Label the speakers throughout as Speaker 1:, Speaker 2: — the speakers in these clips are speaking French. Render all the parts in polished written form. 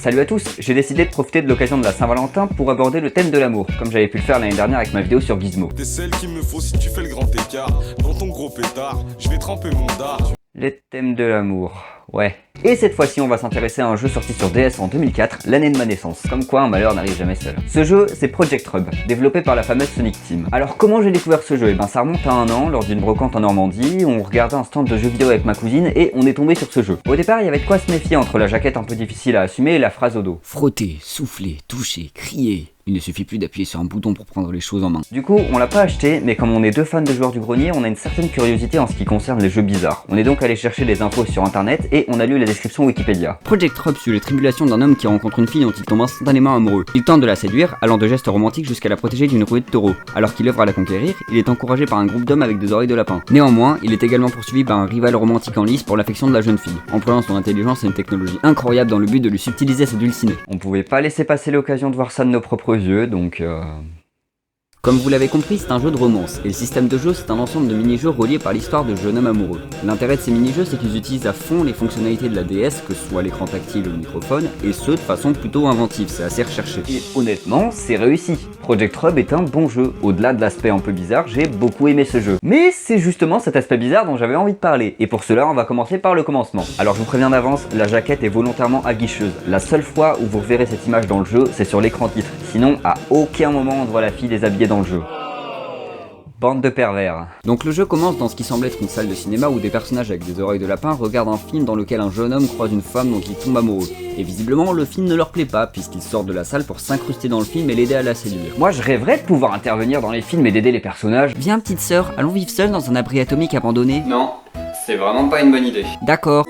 Speaker 1: Salut à tous, j'ai décidé de profiter de l'occasion de la Saint-Valentin pour aborder le thème de l'amour, comme j'avais pu le faire l'année dernière avec ma vidéo sur Gizmo.
Speaker 2: T'es celle qu'il me faut si tu fais le grand écart. Dans ton gros pétard, je vais tremper mon dard.
Speaker 1: Les thèmes de l'amour, ouais. Et cette fois-ci, on va s'intéresser à un jeu sorti sur DS en 2004, l'année de ma naissance. Comme quoi, un malheur n'arrive jamais seul. Ce jeu, c'est Project Rub, développé par la fameuse Sonic Team. Alors, comment j'ai découvert ce jeu? Eh ben, ça remonte à 1 an, lors d'une brocante en Normandie. On regardait un stand de jeux vidéo avec ma cousine et on est tombé sur ce jeu. Au départ, il y avait de quoi se méfier entre la jaquette un peu difficile à assumer et la phrase au dos.
Speaker 3: Frotter, souffler, toucher, crier. Il ne suffit plus d'appuyer sur un bouton pour prendre les choses en main.
Speaker 1: Du coup, on l'a pas acheté, mais comme on est deux fans de joueurs du grenier, on a une certaine curiosité en ce qui concerne les jeux bizarres. On est donc allé chercher des infos sur internet et on a lu la description Wikipédia.
Speaker 3: Project Rub suit les tribulations d'un homme qui rencontre une fille dont il tombe instantanément amoureux. Il tente de la séduire, allant de gestes romantiques jusqu'à la protéger d'une ruée de taureaux. Alors qu'il œuvre à la conquérir, il est encouragé par un groupe d'hommes avec des oreilles de lapin. Néanmoins, il est également poursuivi par un rival romantique en lice pour l'affection de la jeune fille, employant son intelligence et une technologie incroyable dans le but de lui subtiliser sa dulcinée.
Speaker 1: On pouvait pas laisser passer l'occasion de voir ça de nos propres yeux, donc
Speaker 3: Comme vous l'avez compris, c'est un jeu de romance, et le système de jeu c'est un ensemble de mini-jeux reliés par l'histoire de jeunes hommes amoureux. L'intérêt de ces mini-jeux c'est qu'ils utilisent à fond les fonctionnalités de la DS, que ce soit l'écran tactile ou le microphone, et ce de façon plutôt inventive, c'est assez recherché.
Speaker 1: Et honnêtement, c'est réussi. Project Rub est un bon jeu. Au-delà de l'aspect un peu bizarre, j'ai beaucoup aimé ce jeu. Mais c'est justement cet aspect bizarre dont j'avais envie de parler. Et pour cela, on va commencer par le commencement. Alors je vous préviens d'avance, la jaquette est volontairement aguicheuse. La seule fois où vous reverrez cette image dans le jeu, c'est sur l'écran titre. Sinon, à aucun moment on voit la fille déshabillée dans le jeu. Bande de pervers.
Speaker 3: Donc le jeu commence dans ce qui semble être une salle de cinéma où des personnages avec des oreilles de lapin regardent un film dans lequel un jeune homme croise une femme dont il tombe amoureux. Et visiblement le film ne leur plaît pas puisqu'ils sortent de la salle pour s'incruster dans le film et l'aider à la séduire.
Speaker 1: Moi je rêverais de pouvoir intervenir dans les films et d'aider les personnages.
Speaker 3: Viens petite sœur, allons vivre seuls dans un abri atomique abandonné.
Speaker 1: Non, c'est vraiment pas une bonne idée.
Speaker 3: D'accord.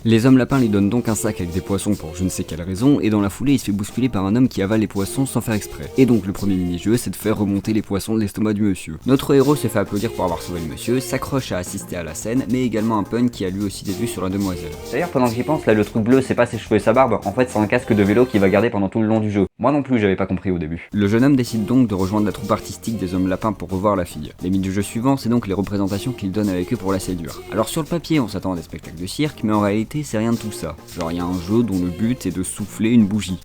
Speaker 3: Les hommes lapins lui donnent donc un sac avec des poissons pour je ne sais quelle raison, et dans la foulée il se fait bousculer par un homme qui avale les poissons sans faire exprès. Et donc le premier mini-jeu c'est de faire remonter les poissons de l'estomac du monsieur. Notre héros se fait applaudir pour avoir sauvé le monsieur, s'accroche à assister à la scène, mais également un pun qui a lui aussi des vues sur la demoiselle.
Speaker 1: D'ailleurs pendant que j'y pense, là le truc bleu c'est pas ses cheveux et sa barbe, en fait c'est un casque de vélo qu'il va garder pendant tout le long du jeu. Moi non plus j'avais pas compris au début.
Speaker 3: Le jeune homme décide donc de rejoindre la troupe artistique des hommes lapins pour revoir la fille. Les mini-jeux suivants c'est donc les représentations qu'il donne avec eux pour la séduire. Alors sur le papier on s'attend à des spectacles de cirque, mais en réalité c'est rien de tout ça. Genre il y a un jeu dont le but est de souffler une bougie.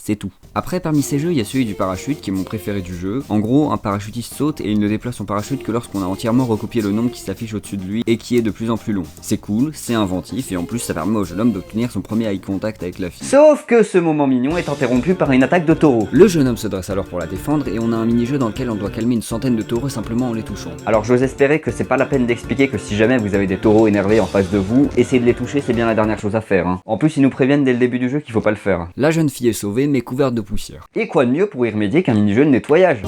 Speaker 3: C'est tout. Après, parmi ces jeux, il y a celui du parachute qui est mon préféré du jeu. En gros, un parachutiste saute et il ne déplace son parachute que lorsqu'on a entièrement recopié le nombre qui s'affiche au-dessus de lui et qui est de plus en plus long. C'est cool, c'est inventif et en plus ça permet au jeune homme d'obtenir son premier eye contact avec la fille.
Speaker 1: Sauf que ce moment mignon est interrompu par une attaque de taureau.
Speaker 3: Le jeune homme se dresse alors pour la défendre et on a un mini-jeu dans lequel on doit calmer une centaine de taureaux simplement en les touchant.
Speaker 1: Alors j'ose espérer que c'est pas la peine d'expliquer que si jamais vous avez des taureaux énervés en face de vous, essayez de les toucher, c'est bien la dernière chose à faire. Hein. En plus ils nous préviennent dès le début du jeu qu'il faut pas le faire.
Speaker 3: La jeune fille est sauvée mais couverte de poussière.
Speaker 1: Et quoi de mieux pour y remédier qu'un mini-jeu de nettoyage?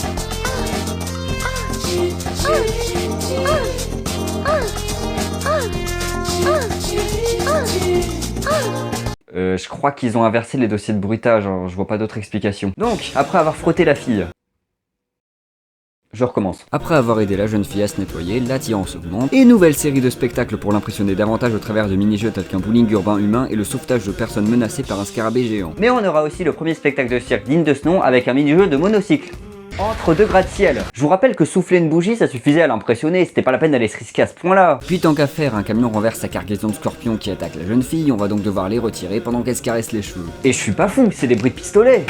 Speaker 1: Je crois qu'ils ont inversé les dossiers de bruitage, hein, je vois pas d'autre explication. Donc, après avoir frotté la fille, je recommence.
Speaker 3: Après avoir aidé la jeune fille à se nettoyer, l'attirance augmente, et nouvelle série de spectacles pour l'impressionner davantage au travers de mini-jeux tels qu'un bowling urbain humain et le sauvetage de personnes menacées par un scarabée géant.
Speaker 1: Mais on aura aussi le premier spectacle de cirque digne de ce nom avec un mini-jeu de monocycle. Entre deux gratte-ciel. Je vous rappelle que souffler une bougie ça suffisait à l'impressionner, c'était pas la peine d'aller se risquer à ce point là.
Speaker 3: Puis tant qu'à faire, un camion renverse sa cargaison de scorpions qui attaque la jeune fille, on va donc devoir les retirer pendant qu'elle se caresse les cheveux.
Speaker 1: Et je suis pas fou, c'est des bruits de pistolet.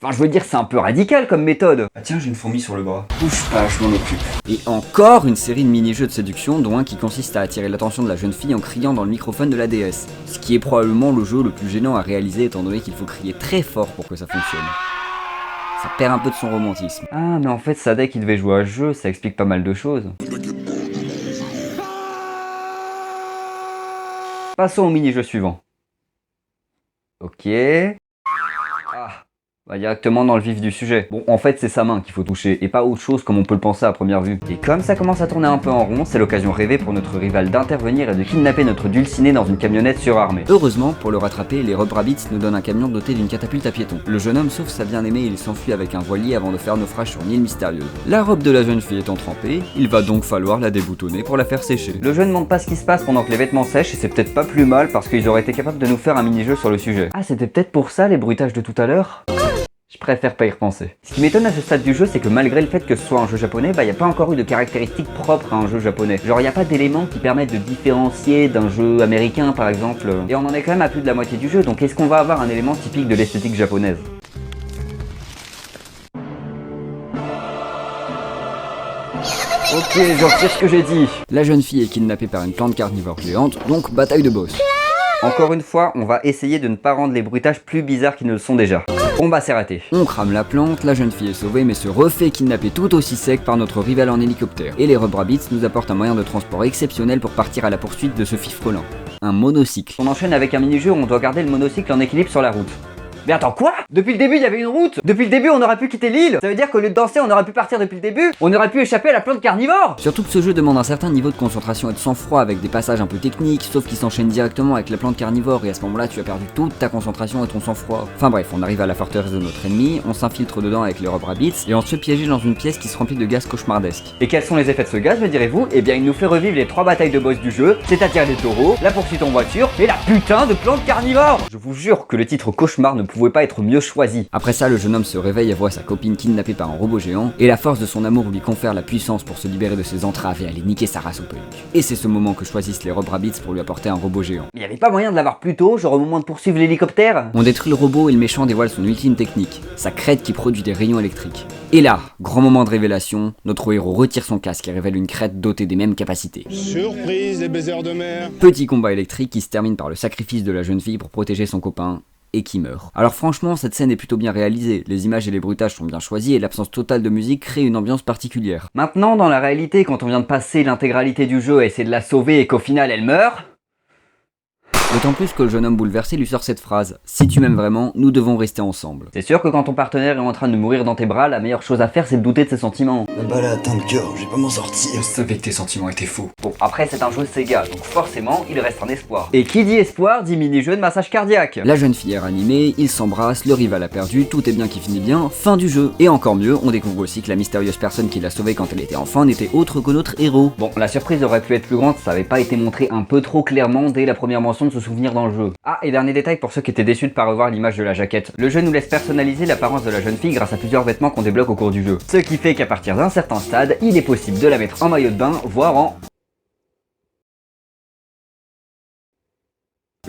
Speaker 1: Enfin je veux dire c'est un peu radical comme méthode.
Speaker 4: Ah tiens, j'ai une fourmi sur le bras.
Speaker 3: Bouge pas, je m'en occupe. Et encore une série de mini-jeux de séduction, dont un qui consiste à attirer l'attention de la jeune fille en criant dans le microphone de la DS. Ce qui est probablement le jeu le plus gênant à réaliser étant donné qu'il faut crier très fort pour que ça fonctionne. Ça perd un peu de son romantisme.
Speaker 1: Ah mais en fait Sadek il devait jouer à ce jeu, ça explique pas mal de choses. Passons au mini-jeu suivant. Ok. Va directement dans le vif du sujet. Bon, en fait, c'est sa main qu'il faut toucher, et pas autre chose comme on peut le penser à première vue. Et comme ça commence à tourner un peu en rond, c'est l'occasion rêvée pour notre rival d'intervenir et de kidnapper notre dulcinée dans une camionnette surarmée.
Speaker 3: Heureusement, pour le rattraper, les Rub Rabbits nous donnent un camion doté d'une catapulte à piétons. Le jeune homme sauve sa bien-aimée et il s'enfuit avec un voilier avant de faire naufrage sur une île mystérieuse. La robe de la jeune fille étant trempée, il va donc falloir la déboutonner pour la faire sécher.
Speaker 1: Le jeu ne montre pas ce qui se passe pendant que les vêtements sèchent, et c'est peut-être pas plus mal parce qu'ils auraient été capables de nous faire un mini-jeu sur le sujet. Ah, c'était peut-être pour ça les bruitages de tout à l'heure? Je préfère pas y repenser. Ce qui m'étonne à ce stade du jeu, c'est que malgré le fait que ce soit un jeu japonais, y a pas encore eu de caractéristiques propres à un jeu japonais. Genre y a pas d'éléments qui permettent de différencier d'un jeu américain par exemple. Et on en est quand même à plus de la moitié du jeu, donc est-ce qu'on va avoir un élément typique de l'esthétique japonaise? Ok, je retire ce que j'ai dit.
Speaker 3: La jeune fille est kidnappée par une plante carnivore géante, donc bataille de boss.
Speaker 1: Encore une fois, on va essayer de ne pas rendre les bruitages plus bizarres qu'ils ne le sont déjà. Bon bah c'est raté.
Speaker 3: On crame la plante, la jeune fille est sauvée mais se refait kidnapper tout aussi sec par notre rival en hélicoptère. Et les Rub Rabbits nous apportent un moyen de transport exceptionnel pour partir à la poursuite de ce fifrelin. Un monocycle.
Speaker 1: On enchaîne avec un mini-jeu où on doit garder le monocycle en équilibre sur la route. Mais attends, quoi? Depuis le début, il y avait une route. Depuis le début, on aurait pu quitter l'île. Ça veut dire qu'au lieu de danser, on aurait pu partir depuis le début. On aurait pu échapper à la plante carnivore.
Speaker 3: Surtout que ce jeu demande un certain niveau de concentration et de sang-froid avec des passages un peu techniques, sauf qu'ils s'enchaînent directement avec la plante carnivore et à ce moment-là, tu as perdu toute ta concentration et ton sang-froid. Enfin bref, on arrive à la forteresse de notre ennemi, on s'infiltre dedans avec les Rub Rabbits et on se fait piéger dans une pièce qui se remplit de gaz cauchemardesque.
Speaker 1: Et quels sont les effets de ce gaz, me direz-vous? Eh bien, il nous fait revivre les 3 batailles de boss du jeu, c'est-à-dire les taureaux, la poursuite en voiture et la putain de plante carnivore. Je vous jure que le titre cauchemar ne pouvait pas être mieux choisi.
Speaker 3: Après ça, le jeune homme se réveille et voit sa copine kidnappée par un robot géant, et la force de son amour lui confère la puissance pour se libérer de ses entraves et aller niquer sa race au peluche. Et c'est ce moment que choisissent les Rub Rabbits pour lui apporter un robot géant.
Speaker 1: Mais y avait pas moyen de l'avoir plus tôt, genre au moment de poursuivre l'hélicoptère?
Speaker 3: On détruit le robot et le méchant dévoile son ultime technique, sa crête qui produit des rayons électriques. Et là, grand moment de révélation, notre héros retire son casque et révèle une crête dotée des mêmes capacités.
Speaker 4: Surprise, les baisers de mer.
Speaker 3: Petit combat électrique qui se termine par le sacrifice de la jeune fille pour protéger son copain, et qui meurt. Alors franchement, cette scène est plutôt bien réalisée, les images et les bruitages sont bien choisis et l'absence totale de musique crée une ambiance particulière.
Speaker 1: Maintenant, dans la réalité, quand on vient de passer l'intégralité du jeu à essayer de la sauver et qu'au final elle meurt...
Speaker 3: D'autant plus que le jeune homme bouleversé lui sort cette phrase « Si tu m'aimes vraiment, nous devons rester ensemble ».
Speaker 1: C'est sûr que quand ton partenaire est en train de mourir dans tes bras, la meilleure chose à faire c'est de douter de ses sentiments.
Speaker 5: La balle a atteint le cœur, je vais pas m'en sortir.
Speaker 6: Je savais que tes sentiments étaient faux.
Speaker 1: Bon, après c'est un jeu Sega, donc forcément il reste un espoir. Et qui dit espoir dit mini-jeu de massage cardiaque.
Speaker 3: La jeune fille est ranimée, ils s'embrassent, le rival a perdu, tout est bien qui finit bien, fin du jeu. Et encore mieux, on découvre aussi que la mystérieuse personne qui l'a sauvée quand elle était enfant n'était autre que notre héros.
Speaker 1: Bon, la surprise aurait pu être plus grande si ça avait pas été montré un peu trop clairement dès la première mention de ce souvenir dans le jeu. Ah, et dernier détail pour ceux qui étaient déçus de pas revoir l'image de la jaquette. Le jeu nous laisse personnaliser l'apparence de la jeune fille grâce à plusieurs vêtements qu'on débloque au cours du jeu. Ce qui fait qu'à partir d'un certain stade, il est possible de la mettre en maillot de bain, voire en...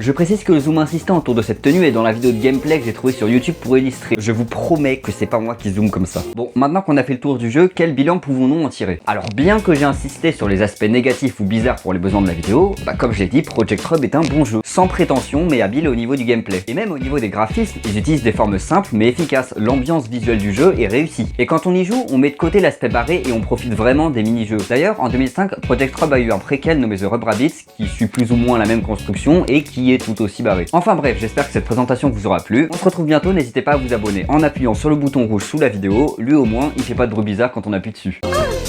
Speaker 1: Je précise que le zoom insistant autour de cette tenue est dans la vidéo de gameplay que j'ai trouvé sur YouTube pour illustrer. Je vous promets que c'est pas moi qui zoome comme ça. Bon, maintenant qu'on a fait le tour du jeu, quel bilan pouvons-nous en tirer? Alors bien que j'ai insisté sur les aspects négatifs ou bizarres pour les besoins de la vidéo, comme je l'ai dit, Project Rub est un bon jeu. Sans prétention mais habile au niveau du gameplay. Et même au niveau des graphismes, ils utilisent des formes simples mais efficaces. L'ambiance visuelle du jeu est réussie. Et quand on y joue, on met de côté l'aspect barré et on profite vraiment des mini-jeux. D'ailleurs, en 2005, Project Rub a eu un préquel nommé The Rub Rabbits qui suit plus ou moins la même construction et qui est tout aussi barré. Enfin bref, j'espère que cette présentation vous aura plu. On se retrouve bientôt, n'hésitez pas à vous abonner en appuyant sur le bouton rouge sous la vidéo. Lui au moins, il fait pas de bruit bizarre quand on appuie dessus.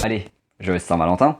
Speaker 1: Allez, joyeux Saint-Valentin.